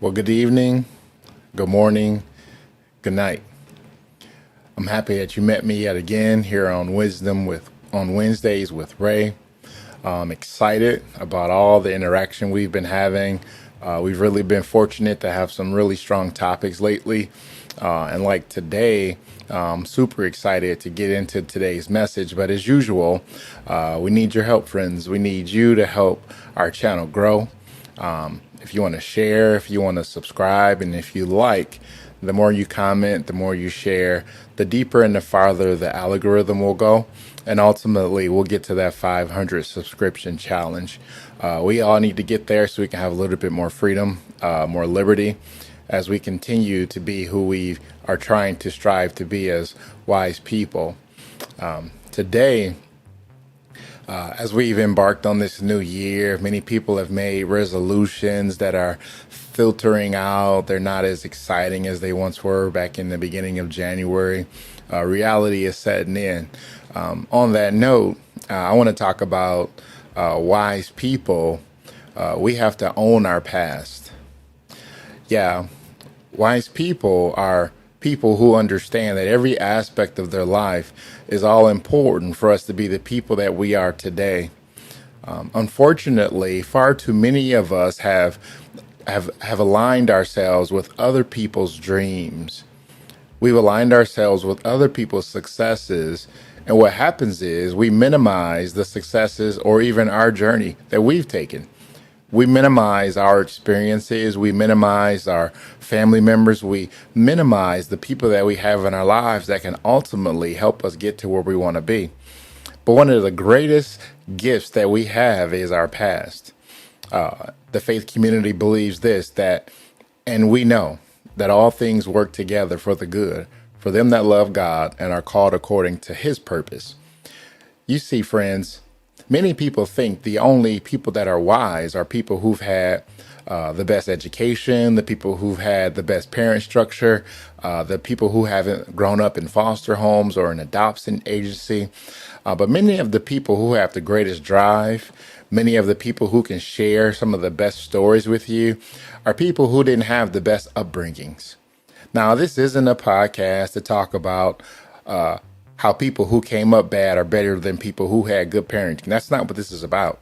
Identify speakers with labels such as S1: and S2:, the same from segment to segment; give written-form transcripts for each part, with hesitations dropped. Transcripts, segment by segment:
S1: Well, good evening, good morning, good night. I'm happy that you met me yet again here on Wisdom with on Wednesdays with Ray. I'm excited about all the interaction we've been having. We've really been fortunate to have some really strong topics lately. And like today, I'm super excited to get into today's message. But as usual, we need your help, friends. We need you to help our channel grow. If you want to share, if you want to subscribe, and if you like, the more you comment, the more you share, the deeper and the farther the algorithm will go. And ultimately, we'll get to that 500 subscription challenge. We all need to get there so we can have a little bit more freedom, more liberty, as we continue to be who we are trying to strive to be as wise people. Today, as we've embarked on this new year, many people have made resolutions that are filtering out. They're not as exciting as they once were back in the beginning of January. Reality is setting in. On that note, I want to talk about wise people. We have to own our past. Yeah, wise people are people who understand that every aspect of their life is all important for us to be the people that we are today. Unfortunately, far too many of us have aligned ourselves with other people's dreams. We've aligned ourselves with other people's successes, and what happens is we minimize the successes or even our journey that we've taken. We minimize our experiences, we minimize our family members, we minimize the people that we have in our lives that can ultimately help us get to where we want to be. But one of the greatest gifts that we have is our past. The faith community believes this, that, and we know that all things work together for the good, for them that love God and are called according to his purpose. You see, friends, many people think the only people that are wise are people who've had the best education, the people who've had the best parent structure, the people who haven't grown up in foster homes or an adoption agency. But many of the people who have the greatest drive, many of the people who can share some of the best stories with you are people who didn't have the best upbringings. Now, this isn't a podcast to talk about how people who came up bad are better than people who had good parenting. That's not what this is about.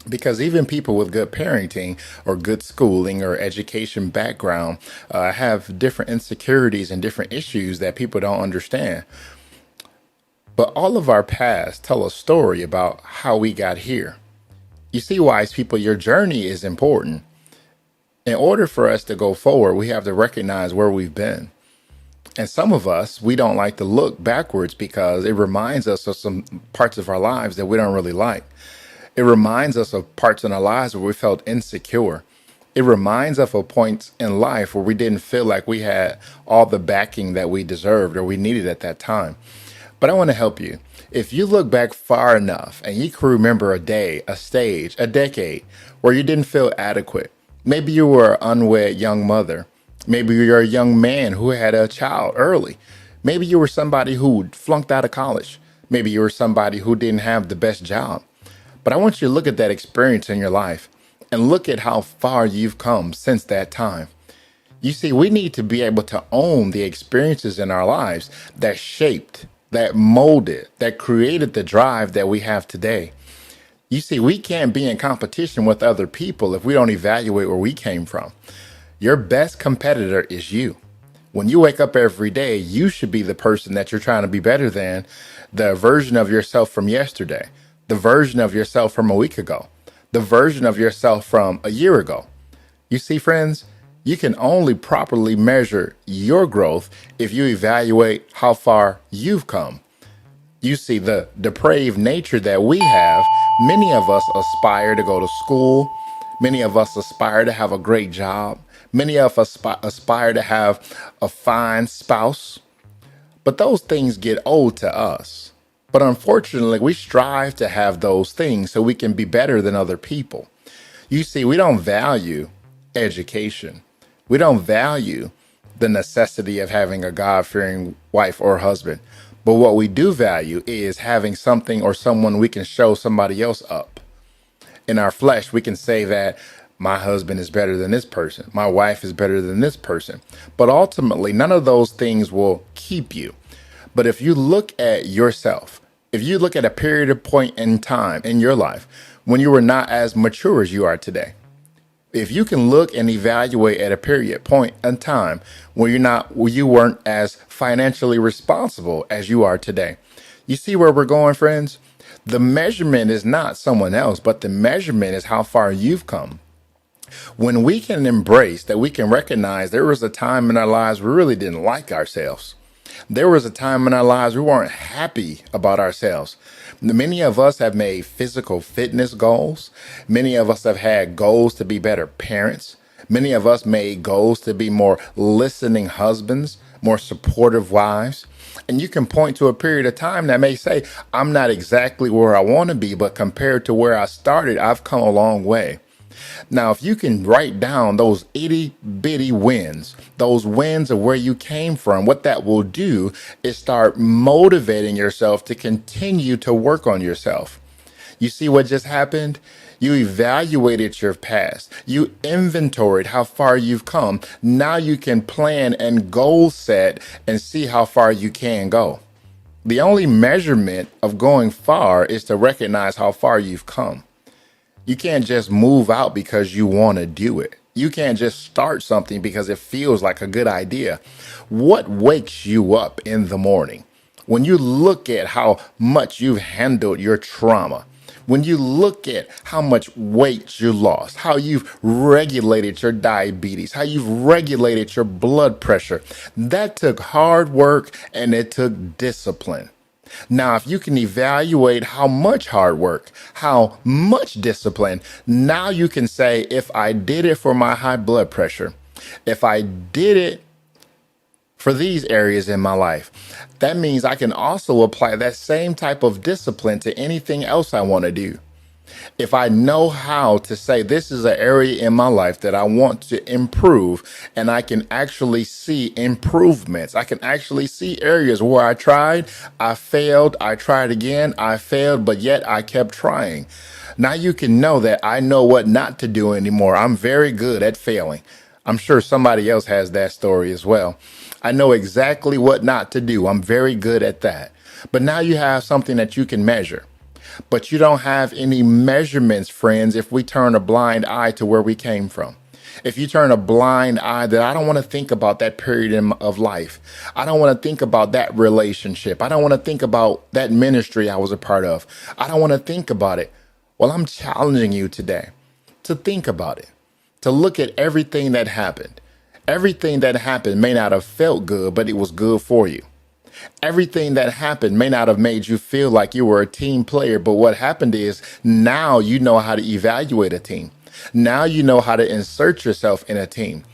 S1: Because even people with good parenting or good schooling or education background have different insecurities and different issues that people don't understand. But all of our past tell a story about how we got here. You see, wise people, your journey is important. In order for us to go forward, we have to recognize where we've been. And some of us, we don't like to look backwards because it reminds us of some parts of our lives that we don't really like. It reminds us of parts in our lives where we felt insecure. It reminds us of points in life where we didn't feel like we had all the backing that we deserved or we needed at that time. But I want to help you. If you look back far enough and you can remember a day, a stage, a decade where you didn't feel adequate, maybe you were an unwed young mother. Maybe you're a young man who had a child early. Maybe you were somebody who flunked out of college. Maybe you were somebody who didn't have the best job. But I want you to look at that experience in your life and look at how far you've come since that time. You see, we need to be able to own the experiences in our lives that shaped, that molded, that created the drive that we have today. You see, we can't be in competition with other people if we don't evaluate where we came from. Your best competitor is you. When you wake up every day, you should be the person that you're trying to be better than, the version of yourself from yesterday, the version of yourself from a week ago, the version of yourself from a year ago. You see, friends, you can only properly measure your growth if you evaluate how far you've come. You see, the depraved nature that we have, many of us aspire to go to school. Many of us aspire to have a great job. Many of us aspire to have a fine spouse. But those things get old to us. But unfortunately, we strive to have those things so we can be better than other people. You see, we don't value education. We don't value the necessity of having a God-fearing wife or husband. But what we do value is having something or someone we can show somebody else up. In our flesh, we can say that My husband is better than this person. My wife is better than this person. But ultimately, none of those things will keep you. But if you look at yourself, if you look at a period of point in time in your life when you were not as mature as you are today, if you can look and evaluate at a period point in time where you weren't as financially responsible as you are today, you see where we're going, friends? The measurement is not someone else, but the measurement is how far you've come. When we can embrace that, we can recognize there was a time in our lives we really didn't like ourselves. There was a time in our lives we weren't happy about ourselves. Many of us have made physical fitness goals. Many of us have had goals to be better parents. Many of us made goals to be more listening husbands, more supportive wives. And you can point to a period of time that may say, I'm not exactly where I want to be, but compared to where I started, I've come a long way. Now, if you can write down those itty bitty wins, those wins of where you came from, what that will do is start motivating yourself to continue to work on yourself. You see what just happened? You evaluated your past. You inventoried how far you've come. Now you can plan and goal set and see how far you can go. The only measurement of going far is to recognize how far you've come. You can't just move out because you want to do it. You can't just start something because it feels like a good idea. What wakes you up in the morning? When you look at how much you've handled your trauma, when you look at how much weight you lost, how you've regulated your diabetes, how you've regulated your blood pressure, that took hard work and it took discipline. Now, if you can evaluate how much hard work, how much discipline, now you can say, if I did it for my high blood pressure, if I did it for these areas in my life, that means I can also apply that same type of discipline to anything else I want to do. If I know how to say this is an area in my life that I want to improve, and I can actually see improvements, I can actually see areas where I tried, I failed, I tried again, I failed, but yet I kept trying. Now you can know that I know what not to do anymore. I'm very good at failing. I'm sure somebody else has that story as well. I know exactly what not to do. I'm very good at that. But now you have something that you can measure. But you don't have any measurements, friends, if we turn a blind eye to where we came from. If you turn a blind eye that I don't want to think about that period of life. I don't want to think about that relationship. I don't want to think about that ministry I was a part of. I don't want to think about it. Well, I'm challenging you today to think about it, to look at everything that happened. Everything that happened may not have felt good, but it was good for you. Everything that happened may not have made you feel like you were a team player, but what happened is now you know how to evaluate a team. Now you know how to insert yourself in a team.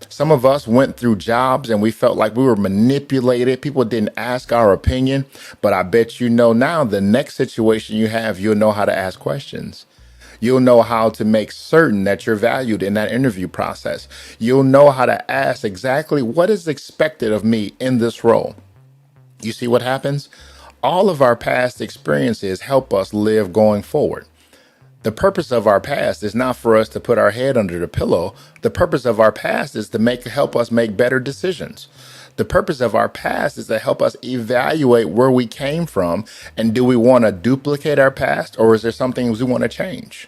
S1: Some of us went through jobs and we felt like we were manipulated. People didn't ask our opinion, but I bet you know now the next situation you have, you'll know how to ask questions. You'll know how to make certain that you're valued in that interview process. You'll know how to ask exactly what is expected of me in this role. You see what happens? All of our past experiences help us live going forward. The purpose of our past is not for us to put our head under the pillow. The purpose of our past is to help us make better decisions. The purpose of our past is to help us evaluate where we came from, and do we want to duplicate our past, or is there something we want to change?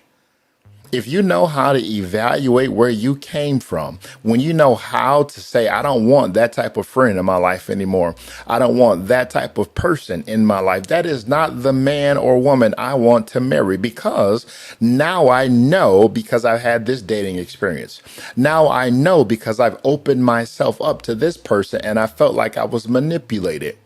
S1: If you know how to evaluate where you came from, when you know how to say, I don't want that type of friend in my life anymore. I don't want that type of person in my life. That is not the man or woman I want to marry, because now I know, because I've had this dating experience. Now I know because I've opened myself up to this person and I felt like I was manipulated.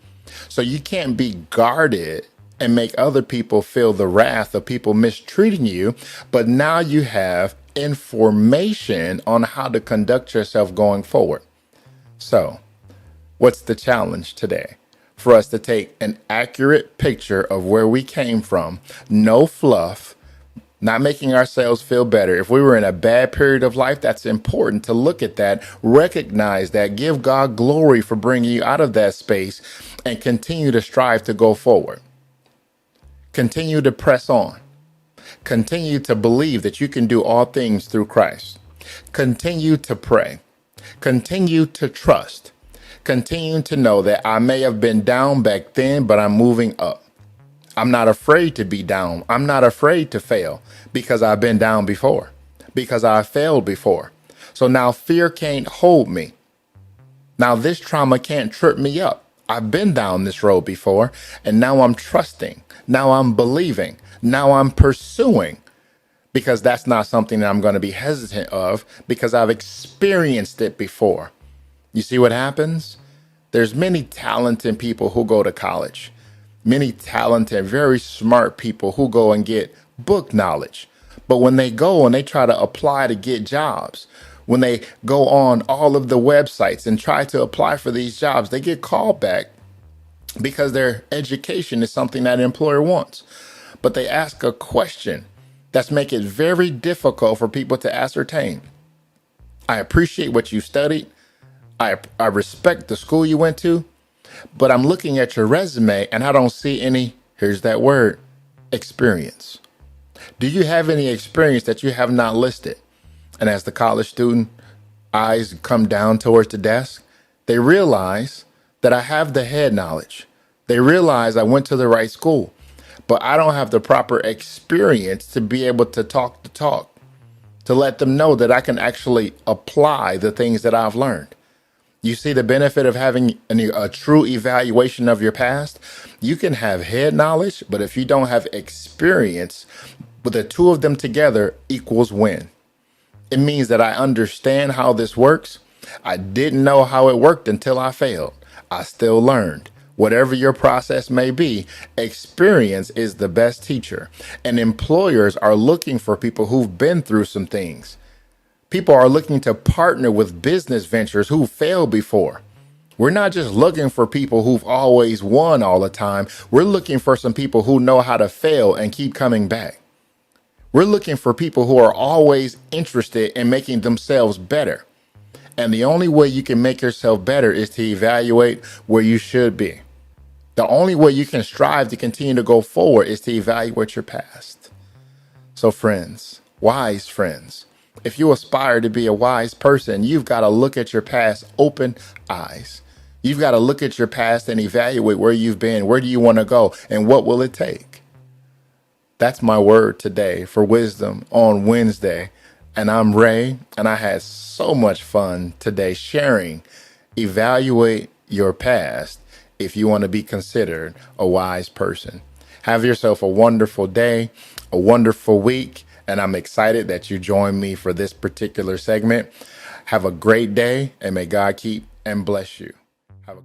S1: So you can't be guarded and make other people feel the wrath of people mistreating you. But now you have information on how to conduct yourself going forward. So what's the challenge today? For us to take an accurate picture of where we came from, no fluff, not making ourselves feel better. If we were in a bad period of life, that's important to look at that, recognize that, give God glory for bringing you out of that space, and continue to strive to go forward. Continue to press on. Continue to believe that you can do all things through Christ. Continue to pray. Continue to trust. Continue to know that I may have been down back then, but I'm moving up. I'm not afraid to be down. I'm not afraid to fail because I've been down before, because I failed before. So now fear can't hold me. Now this trauma can't trip me up. I've been down this road before, and now I'm trusting. Now I'm believing. Now I'm pursuing, because that's not something that I'm going to be hesitant of because I've experienced it before. You see what happens? There's many talented people who go to college, many talented, very smart people who go and get book knowledge. But when they go and they try to apply to get jobs, when they go on all of the websites and try to apply for these jobs, they get called back because their education is something that an employer wants. But they ask a question that's make it very difficult for people to ascertain. I appreciate what you studied. I respect the school you went to, but I'm looking at your resume and I don't see any, here's that word, experience. Do you have any experience that you have not listed? And as the college student eyes come down towards the desk, they realize that I have the head knowledge. They realize I went to the right school, but I don't have the proper experience to be able to talk the talk, to let them know that I can actually apply the things that I've learned. You see the benefit of having a true evaluation of your past? You can have head knowledge, but if you don't have experience, but the two of them together equals win. It means that I understand how this works. I didn't know how it worked until I failed. I still learned. Whatever your process may be, experience is the best teacher. And employers are looking for people who've been through some things. People are looking to partner with business ventures who failed before. We're not just looking for people who've always won all the time. We're looking for some people who know how to fail and keep coming back. We're looking for people who are always interested in making themselves better. And the only way you can make yourself better is to evaluate where you should be. The only way you can strive to continue to go forward is to evaluate your past. So friends, wise friends, if you aspire to be a wise person, you've got to look at your past open eyes. You've got to look at your past and evaluate where you've been. Where do you want to go? And what will it take? That's my word today for wisdom on Wednesday. And I'm Ray, and I had so much fun today sharing. Evaluate your past if you want to be considered a wise person. Have yourself a wonderful day, a wonderful week, and I'm excited that you joined me for this particular segment. Have a great day, and may God keep and bless you. Have a